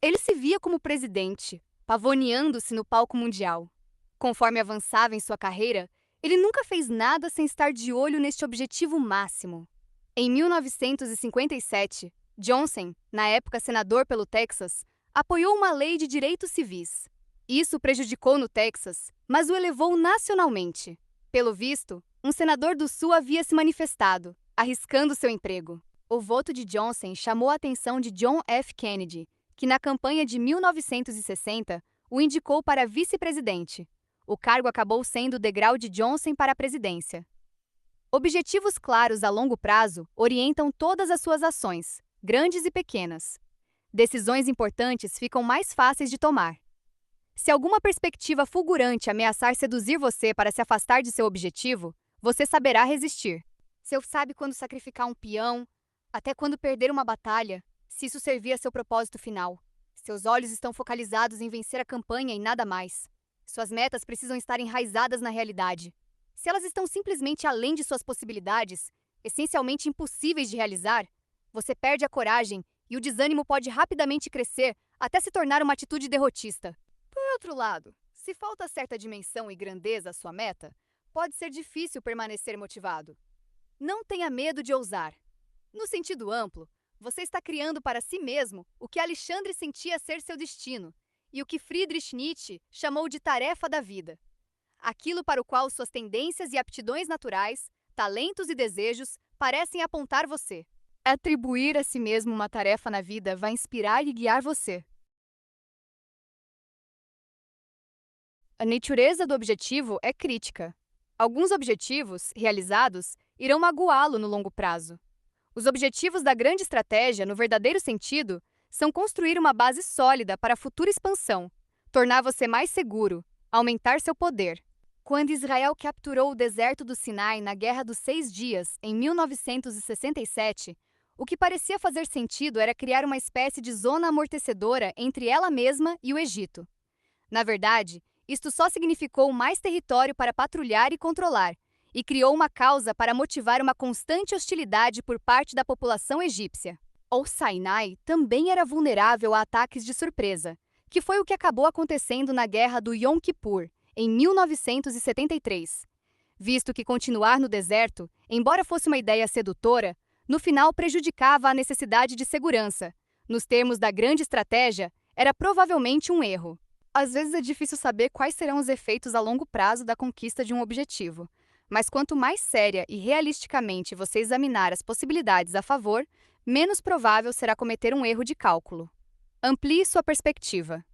Ele se via como presidente, pavoneando-se no palco mundial. Conforme avançava em sua carreira, ele nunca fez nada sem estar de olho neste objetivo máximo. Em 1957, Johnson, na época senador pelo Texas, apoiou uma lei de direitos civis. Isso o prejudicou no Texas, mas o elevou nacionalmente. Pelo visto, um senador do Sul havia se manifestado, arriscando seu emprego. O voto de Johnson chamou a atenção de John F. Kennedy, que na campanha de 1960 o indicou para vice-presidente. O cargo acabou sendo o degrau de Johnson para a presidência. Objetivos claros a longo prazo orientam todas as suas ações, grandes e pequenas. Decisões importantes ficam mais fáceis de tomar. Se alguma perspectiva fulgurante ameaçar seduzir você para se afastar de seu objetivo, você saberá resistir. Você sabe quando sacrificar um peão, até quando perder uma batalha, se isso servir a seu propósito final. Seus olhos estão focalizados em vencer a campanha e nada mais. Suas metas precisam estar enraizadas na realidade. Se elas estão simplesmente além de suas possibilidades, essencialmente impossíveis de realizar, você perde a coragem e o desânimo pode rapidamente crescer até se tornar uma atitude derrotista. Por outro lado, se falta certa dimensão e grandeza à sua meta, pode ser difícil permanecer motivado. Não tenha medo de ousar. No sentido amplo, você está criando para si mesmo o que Alexandre sentia ser seu destino e o que Friedrich Nietzsche chamou de tarefa da vida. Aquilo para o qual suas tendências e aptidões naturais, talentos e desejos parecem apontar você. Atribuir a si mesmo uma tarefa na vida vai inspirar e guiar você. A natureza do objetivo é crítica. Alguns objetivos, realizados, irão magoá-lo no longo prazo. Os objetivos da grande estratégia, no verdadeiro sentido, são construir uma base sólida para a futura expansão, tornar você mais seguro, aumentar seu poder. Quando Israel capturou o deserto do Sinai na Guerra dos 6 Dias, em 1967, o que parecia fazer sentido era criar uma espécie de zona amortecedora entre ela mesma e o Egito. Na verdade, isto só significou mais território para patrulhar e controlar, e criou uma causa para motivar uma constante hostilidade por parte da população egípcia. O Sinai também era vulnerável a ataques de surpresa, que foi o que acabou acontecendo na Guerra do Yom Kippur, em 1973. Visto que continuar no deserto, embora fosse uma ideia sedutora, no final prejudicava a necessidade de segurança. Nos termos da grande estratégia, era provavelmente um erro. Às vezes é difícil saber quais serão os efeitos a longo prazo da conquista de um objetivo. Mas quanto mais séria e realisticamente você examinar as possibilidades a favor, menos provável será cometer um erro de cálculo. Amplie sua perspectiva.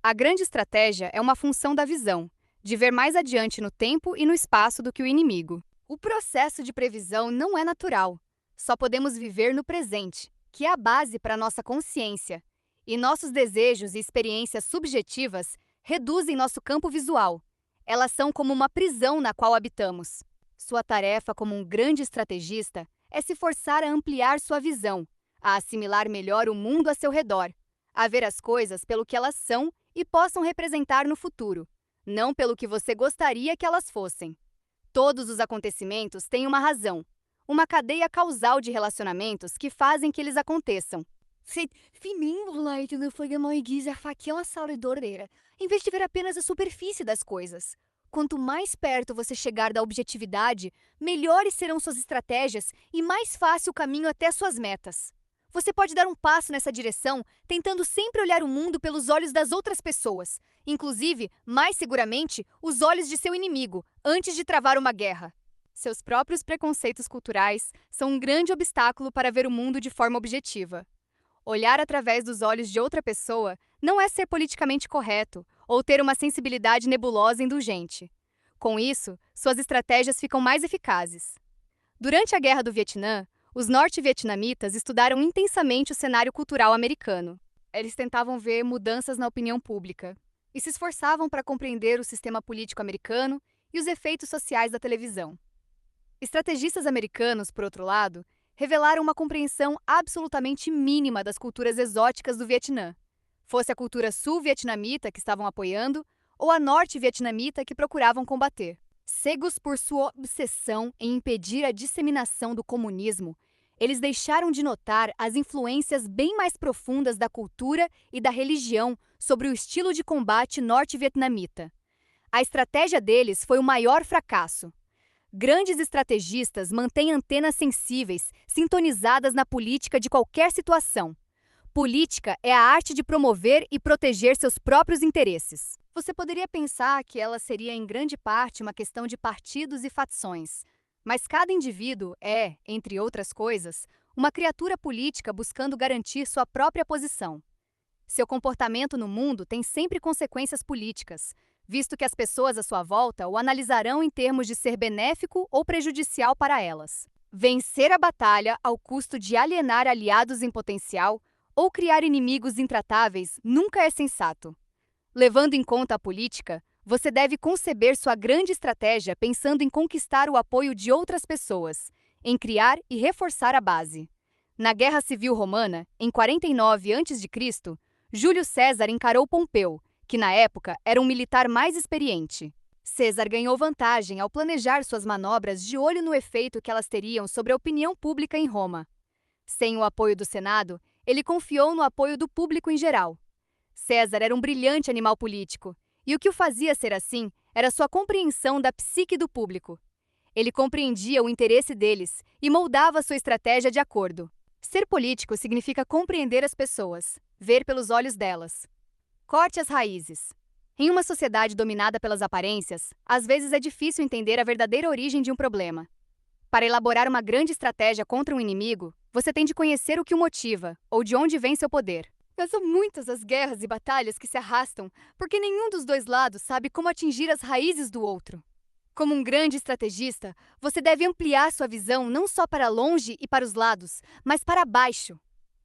A grande estratégia é uma função da visão, de ver mais adiante no tempo e no espaço do que o inimigo. O processo de previsão não é natural. Só podemos viver no presente, que é a base para nossa consciência. E nossos desejos e experiências subjetivas reduzem nosso campo visual. Elas são como uma prisão na qual habitamos. Sua tarefa como um grande estrategista é se forçar a ampliar sua visão, a assimilar melhor o mundo a seu redor, a ver as coisas pelo que elas são e possam representar no futuro, não pelo que você gostaria que elas fossem. Todos os acontecimentos têm uma razão, uma cadeia causal de relacionamentos que fazem que eles aconteçam. Em vez de ver apenas a superfície das coisas. Quanto mais perto você chegar da objetividade, melhores serão suas estratégias e mais fácil o caminho até suas metas. Você pode dar um passo nessa direção, tentando sempre olhar o mundo pelos olhos das outras pessoas, inclusive, mais seguramente, os olhos de seu inimigo, antes de travar uma guerra. Seus próprios preconceitos culturais são um grande obstáculo para ver o mundo de forma objetiva. Olhar através dos olhos de outra pessoa não é ser politicamente correto ou ter uma sensibilidade nebulosa e indulgente. Com isso, suas estratégias ficam mais eficazes. Durante a Guerra do Vietnã, os norte-vietnamitas estudaram intensamente o cenário cultural americano. Eles tentavam ver mudanças na opinião pública e se esforçavam para compreender o sistema político americano e os efeitos sociais da televisão. Estrategistas americanos, por outro lado, revelaram uma compreensão absolutamente mínima das culturas exóticas do Vietnã, fosse a cultura sul-vietnamita que estavam apoiando ou a norte-vietnamita que procuravam combater. Cegos por sua obsessão em impedir a disseminação do comunismo, eles deixaram de notar as influências bem mais profundas da cultura e da religião sobre o estilo de combate norte-vietnamita. A estratégia deles foi o maior fracasso. Grandes estrategistas mantêm antenas sensíveis, sintonizadas na política de qualquer situação. Política é a arte de promover e proteger seus próprios interesses. Você poderia pensar que ela seria em grande parte uma questão de partidos e facções, mas cada indivíduo é, entre outras coisas, uma criatura política buscando garantir sua própria posição. Seu comportamento no mundo tem sempre consequências políticas, visto que as pessoas à sua volta o analisarão em termos de ser benéfico ou prejudicial para elas. Vencer a batalha ao custo de alienar aliados em potencial ou criar inimigos intratáveis nunca é sensato. Levando em conta a política, você deve conceber sua grande estratégia pensando em conquistar o apoio de outras pessoas, em criar e reforçar a base. Na Guerra Civil Romana, em 49 a.C., Júlio César encarou Pompeu, que na época era um militar mais experiente. César ganhou vantagem ao planejar suas manobras de olho no efeito que elas teriam sobre a opinião pública em Roma. Sem o apoio do Senado, ele confiou no apoio do público em geral. César era um brilhante animal político, e o que o fazia ser assim era sua compreensão da psique do público. Ele compreendia o interesse deles e moldava sua estratégia de acordo. Ser político significa compreender as pessoas, ver pelos olhos delas. Corte as raízes. Em uma sociedade dominada pelas aparências, às vezes é difícil entender a verdadeira origem de um problema. Para elaborar uma grande estratégia contra um inimigo, você tem de conhecer o que o motiva, ou de onde vem seu poder. Mas são muitas as guerras e batalhas que se arrastam, porque nenhum dos dois lados sabe como atingir as raízes do outro. Como um grande estrategista, você deve ampliar sua visão não só para longe e para os lados, mas para baixo.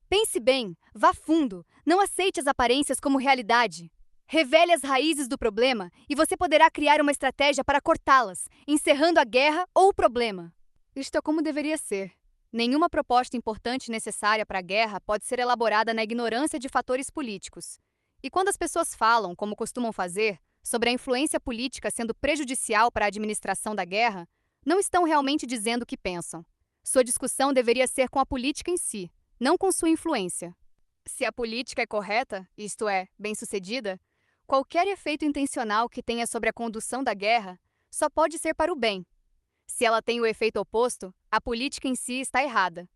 Pense bem, vá fundo, não aceite as aparências como realidade. Revele as raízes do problema e você poderá criar uma estratégia para cortá-las, encerrando a guerra ou o problema. Isto é como deveria ser. Nenhuma proposta importante necessária para a guerra pode ser elaborada na ignorância de fatores políticos. E quando as pessoas falam, como costumam fazer, sobre a influência política sendo prejudicial para a administração da guerra, não estão realmente dizendo o que pensam. Sua discussão deveria ser com a política em si, não com sua influência. Se a política é correta, isto é, bem-sucedida, qualquer efeito intencional que tenha sobre a condução da guerra só pode ser para o bem. Se ela tem o efeito oposto, a política em si está errada.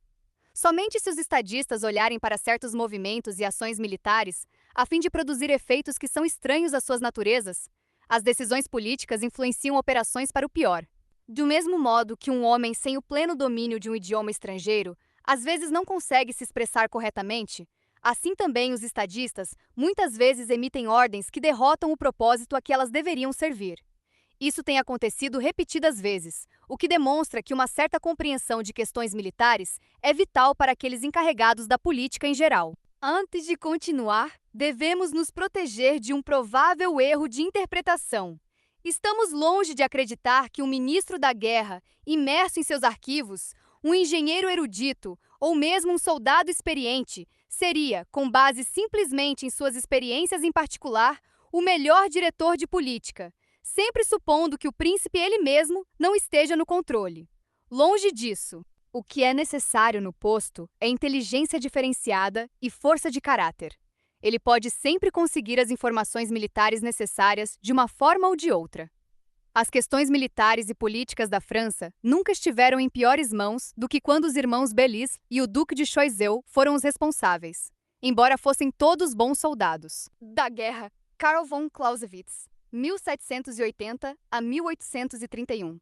Somente se os estadistas olharem para certos movimentos e ações militares, a fim de produzir efeitos que são estranhos às suas naturezas, as decisões políticas influenciam operações para o pior. Do mesmo modo que um homem sem o pleno domínio de um idioma estrangeiro às vezes não consegue se expressar corretamente, assim também os estadistas muitas vezes emitem ordens que derrotam o propósito a que elas deveriam servir. Isso tem acontecido repetidas vezes, o que demonstra que uma certa compreensão de questões militares é vital para aqueles encarregados da política em geral. Antes de continuar, devemos nos proteger de um provável erro de interpretação. Estamos longe de acreditar que um ministro da guerra, imerso em seus arquivos, um engenheiro erudito ou mesmo um soldado experiente, seria, com base simplesmente em suas experiências em particular, o melhor diretor de política, sempre supondo que o príncipe ele mesmo não esteja no controle. Longe disso. O que é necessário no posto é inteligência diferenciada e força de caráter. Ele pode sempre conseguir as informações militares necessárias de uma forma ou de outra. As questões militares e políticas da França nunca estiveram em piores mãos do que quando os irmãos Belis e o Duque de Choiseul foram os responsáveis, embora fossem todos bons soldados. Da guerra, Karl von Clausewitz, 1780 a 1831.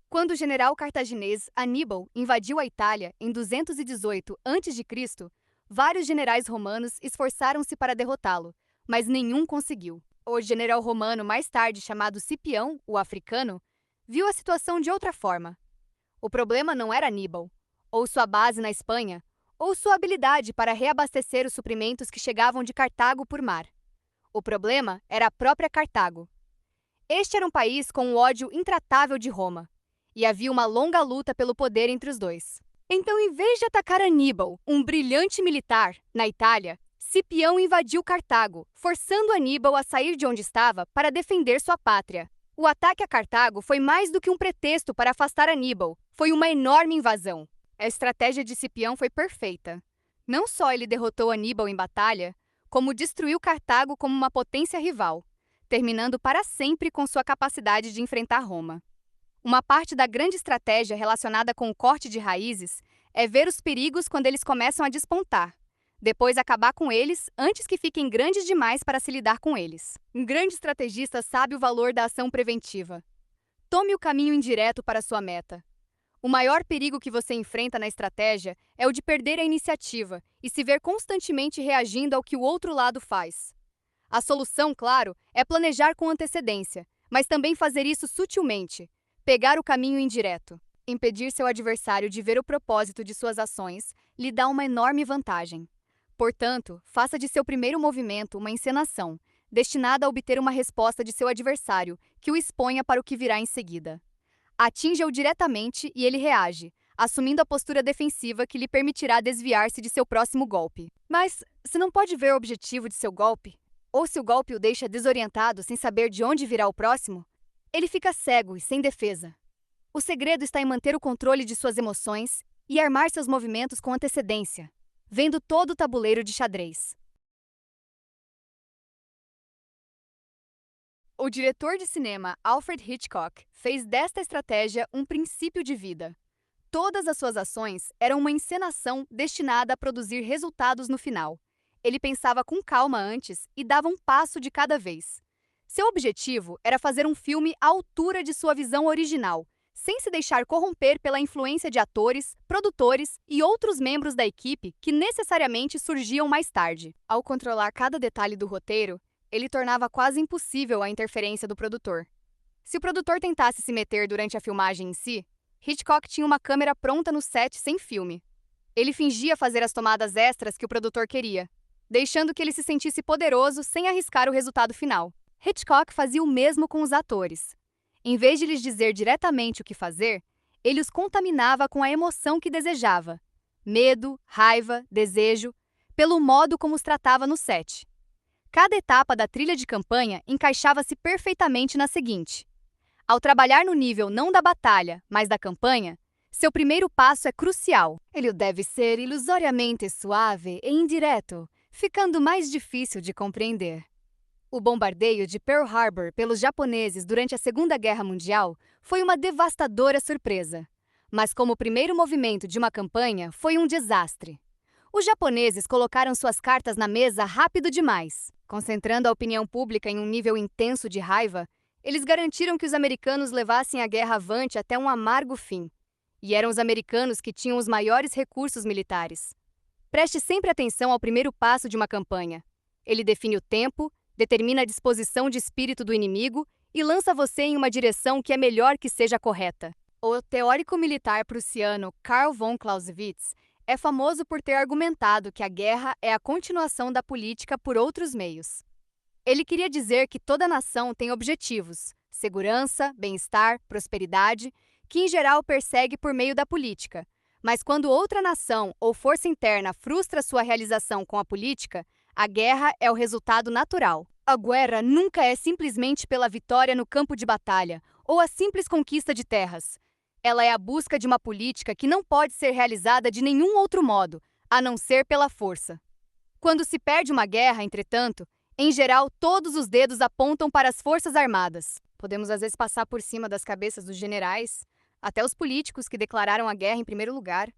Quando o general cartaginês Aníbal invadiu a Itália em 218 a.C., vários generais romanos esforçaram-se para derrotá-lo, mas nenhum conseguiu. O general romano mais tarde chamado Cipião, o africano, viu a situação de outra forma. O problema não era Aníbal, ou sua base na Espanha, ou sua habilidade para reabastecer os suprimentos que chegavam de Cartago por mar. O problema era a própria Cartago. Este era um país com um ódio intratável de Roma, e havia uma longa luta pelo poder entre os dois. Então, em vez de atacar Aníbal, um brilhante militar, na Itália, Cipião invadiu Cartago, forçando Aníbal a sair de onde estava para defender sua pátria. O ataque a Cartago foi mais do que um pretexto para afastar Aníbal, foi uma enorme invasão. A estratégia de Cipião foi perfeita. Não só ele derrotou Aníbal em batalha, como destruiu Cartago como uma potência rival, terminando para sempre com sua capacidade de enfrentar Roma. Uma parte da grande estratégia relacionada com o corte de raízes é ver os perigos quando eles começam a despontar, depois acabar com eles antes que fiquem grandes demais para se lidar com eles. Um grande estrategista sabe o valor da ação preventiva. Tome o caminho indireto para sua meta. O maior perigo que você enfrenta na estratégia é o de perder a iniciativa e se ver constantemente reagindo ao que o outro lado faz. A solução, claro, é planejar com antecedência, mas também fazer isso sutilmente, pegar o caminho indireto. Impedir seu adversário de ver o propósito de suas ações lhe dá uma enorme vantagem. Portanto, faça de seu primeiro movimento uma encenação, destinada a obter uma resposta de seu adversário que o exponha para o que virá em seguida. Atinja-o diretamente e ele reage, assumindo a postura defensiva que lhe permitirá desviar-se de seu próximo golpe. Mas, se não pode ver o objetivo de seu golpe, ou se o golpe o deixa desorientado sem saber de onde virá o próximo, ele fica cego e sem defesa. O segredo está em manter o controle de suas emoções e armar seus movimentos com antecedência, vendo todo o tabuleiro de xadrez. O diretor de cinema Alfred Hitchcock fez desta estratégia um princípio de vida. Todas as suas ações eram uma encenação destinada a produzir resultados no final. Ele pensava com calma antes e dava um passo de cada vez. Seu objetivo era fazer um filme à altura de sua visão original, sem se deixar corromper pela influência de atores, produtores e outros membros da equipe que necessariamente surgiam mais tarde. Ao controlar cada detalhe do roteiro, ele tornava quase impossível a interferência do produtor. Se o produtor tentasse se meter durante a filmagem em si, Hitchcock tinha uma câmera pronta no set sem filme. Ele fingia fazer as tomadas extras que o produtor queria, deixando que ele se sentisse poderoso sem arriscar o resultado final. Hitchcock fazia o mesmo com os atores. Em vez de lhes dizer diretamente o que fazer, ele os contaminava com a emoção que desejava, medo, raiva, desejo, pelo modo como os tratava no set. Cada etapa da trilha de campanha encaixava-se perfeitamente na seguinte. Ao trabalhar no nível não da batalha, mas da campanha, seu primeiro passo é crucial. Ele deve ser ilusoriamente suave e indireto, ficando mais difícil de compreender. O bombardeio de Pearl Harbor pelos japoneses durante a Segunda Guerra Mundial foi uma devastadora surpresa. Mas como primeiro movimento de uma campanha, foi um desastre. Os japoneses colocaram suas cartas na mesa rápido demais. Concentrando a opinião pública em um nível intenso de raiva, eles garantiram que os americanos levassem a guerra avante até um amargo fim. E eram os americanos que tinham os maiores recursos militares. Preste sempre atenção ao primeiro passo de uma campanha. Ele define o tempo, determina a disposição de espírito do inimigo e lança você em uma direção que é melhor que seja correta. O teórico militar prussiano Karl von Clausewitz é famoso por ter argumentado que a guerra é a continuação da política por outros meios. Ele queria dizer que toda nação tem objetivos, segurança, bem-estar, prosperidade, que em geral persegue por meio da política. Mas quando outra nação ou força interna frustra sua realização com a política, a guerra é o resultado natural. A guerra nunca é simplesmente pela vitória no campo de batalha ou a simples conquista de terras. Ela é a busca de uma política que não pode ser realizada de nenhum outro modo, a não ser pela força. Quando se perde uma guerra, entretanto, em geral, todos os dedos apontam para as forças armadas. Podemos às vezes passar por cima das cabeças dos generais, até os políticos que declararam a guerra em primeiro lugar.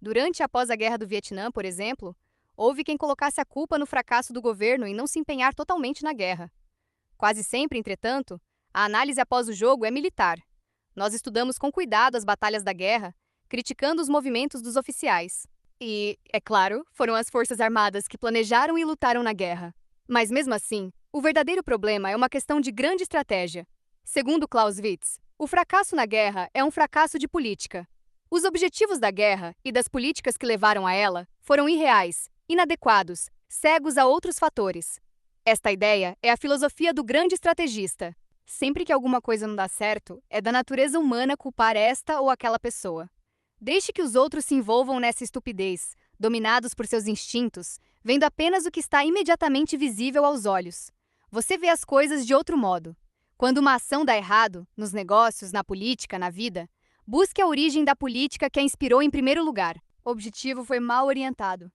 Durante e após a Guerra do Vietnã, por exemplo, houve quem colocasse a culpa no fracasso do governo em não se empenhar totalmente na guerra. Quase sempre, entretanto, a análise após o jogo é militar. Nós estudamos com cuidado as batalhas da guerra, criticando os movimentos dos oficiais. E, é claro, foram as forças armadas que planejaram e lutaram na guerra. Mas mesmo assim, o verdadeiro problema é uma questão de grande estratégia. Segundo Clausewitz, o fracasso na guerra é um fracasso de política. Os objetivos da guerra e das políticas que levaram a ela foram irreais, inadequados, cegos a outros fatores. Esta ideia é a filosofia do grande estrategista. Sempre que alguma coisa não dá certo, é da natureza humana culpar esta ou aquela pessoa. Deixe que os outros se envolvam nessa estupidez, dominados por seus instintos, vendo apenas o que está imediatamente visível aos olhos. Você vê as coisas de outro modo. Quando uma ação dá errado, nos negócios, na política, na vida, Busque a origem da política que a inspirou em primeiro lugar. O objetivo foi mal orientado.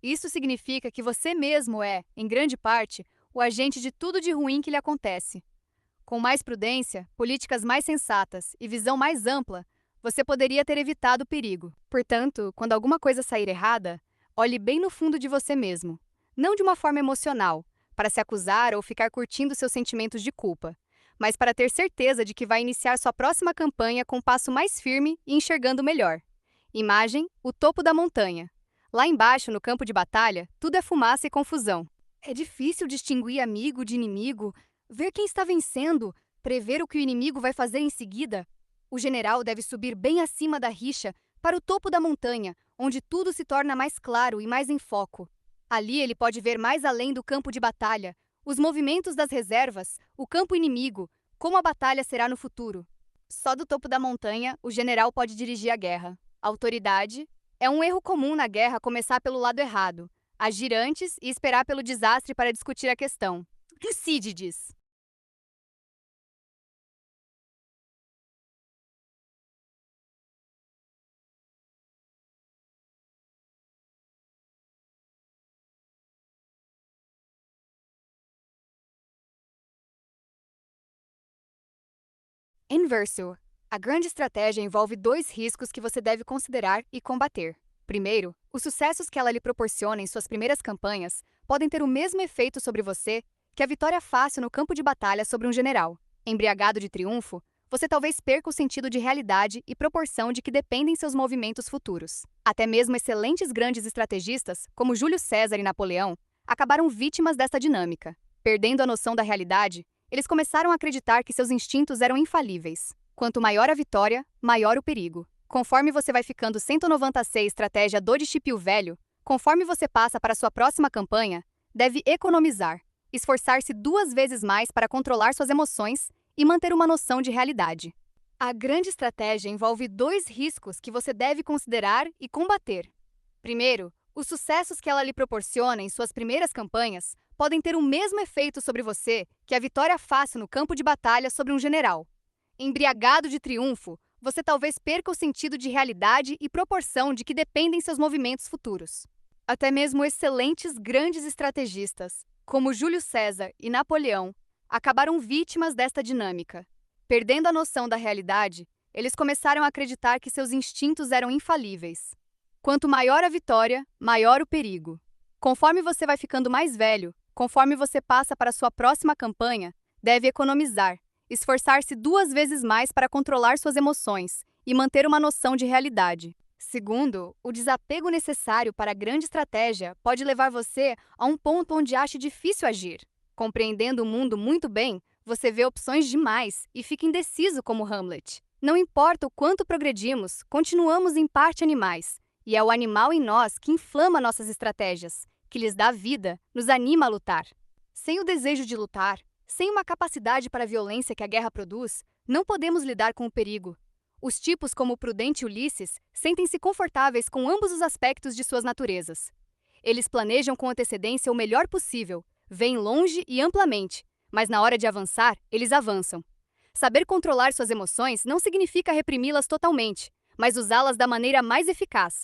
Isso significa que você mesmo é, em grande parte, o agente de tudo de ruim que lhe acontece. Com mais prudência, políticas mais sensatas e visão mais ampla, você poderia ter evitado o perigo. Portanto, quando alguma coisa sair errada, olhe bem no fundo de você mesmo. Não de uma forma emocional, para se acusar ou ficar curtindo seus sentimentos de culpa, mas para ter certeza de que vai iniciar sua próxima campanha com um passo mais firme e enxergando melhor. Imagem: o topo da montanha. Lá embaixo, no campo de batalha, tudo é fumaça e confusão. É difícil distinguir amigo de inimigo, ver quem está vencendo, prever o que o inimigo vai fazer em seguida. O general deve subir bem acima da rixa, para o topo da montanha, onde tudo se torna mais claro e mais em foco. Ali ele pode ver mais além do campo de batalha, os movimentos das reservas, o campo inimigo, como a batalha será no futuro. Só do topo da montanha, o general pode dirigir a guerra. Autoridade. É um erro comum na guerra começar pelo lado errado, agir antes e esperar pelo desastre para discutir a questão. Tucídides. Inverso. A grande estratégia envolve dois riscos que você deve considerar e combater. Primeiro, os sucessos que ela lhe proporciona em suas primeiras campanhas podem ter o mesmo efeito sobre você que a vitória fácil no campo de batalha sobre um general. Embriagado de triunfo, você talvez perca o sentido de realidade e proporção de que dependem seus movimentos futuros. Até mesmo excelentes grandes estrategistas, como Júlio César e Napoleão, acabaram vítimas desta dinâmica. Perdendo a noção da realidade, eles começaram a acreditar que seus instintos eram infalíveis. Quanto maior a vitória, maior o perigo. Conforme você vai ficando 196 estratégia do discípulo velho, conforme você passa para sua próxima campanha, deve economizar, esforçar-se 2 vezes mais para controlar suas emoções e manter uma noção de realidade. A grande estratégia envolve dois riscos que você deve considerar e combater. Primeiro, os sucessos que ela lhe proporciona em suas primeiras campanhas podem ter o mesmo efeito sobre você que a vitória fácil no campo de batalha sobre um general. Embriagado de triunfo, você talvez perca o sentido de realidade e proporção de que dependem seus movimentos futuros. Até mesmo excelentes grandes estrategistas, como Júlio César e Napoleão, acabaram vítimas desta dinâmica. Perdendo a noção da realidade, eles começaram a acreditar que seus instintos eram infalíveis. Quanto maior a vitória, maior o perigo. Conforme você vai ficando mais velho, conforme você passa para sua próxima campanha, deve economizar, esforçar-se 2 vezes mais para controlar suas emoções e manter uma noção de realidade. Segundo, o desapego necessário para a grande estratégia pode levar você a um ponto onde ache difícil agir. Compreendendo o mundo muito bem, você vê opções demais e fica indeciso como Hamlet. Não importa o quanto progredimos, continuamos em parte animais, e é o animal em nós que inflama nossas estratégias, que lhes dá vida, nos anima a lutar. Sem o desejo de lutar, sem uma capacidade para a violência que a guerra produz, não podemos lidar com o perigo. Os tipos como o prudente Ulisses sentem-se confortáveis com ambos os aspectos de suas naturezas. Eles planejam com antecedência o melhor possível, veem longe e amplamente, mas na hora de avançar, eles avançam. Saber controlar suas emoções não significa reprimi-las totalmente, mas usá-las da maneira mais eficaz.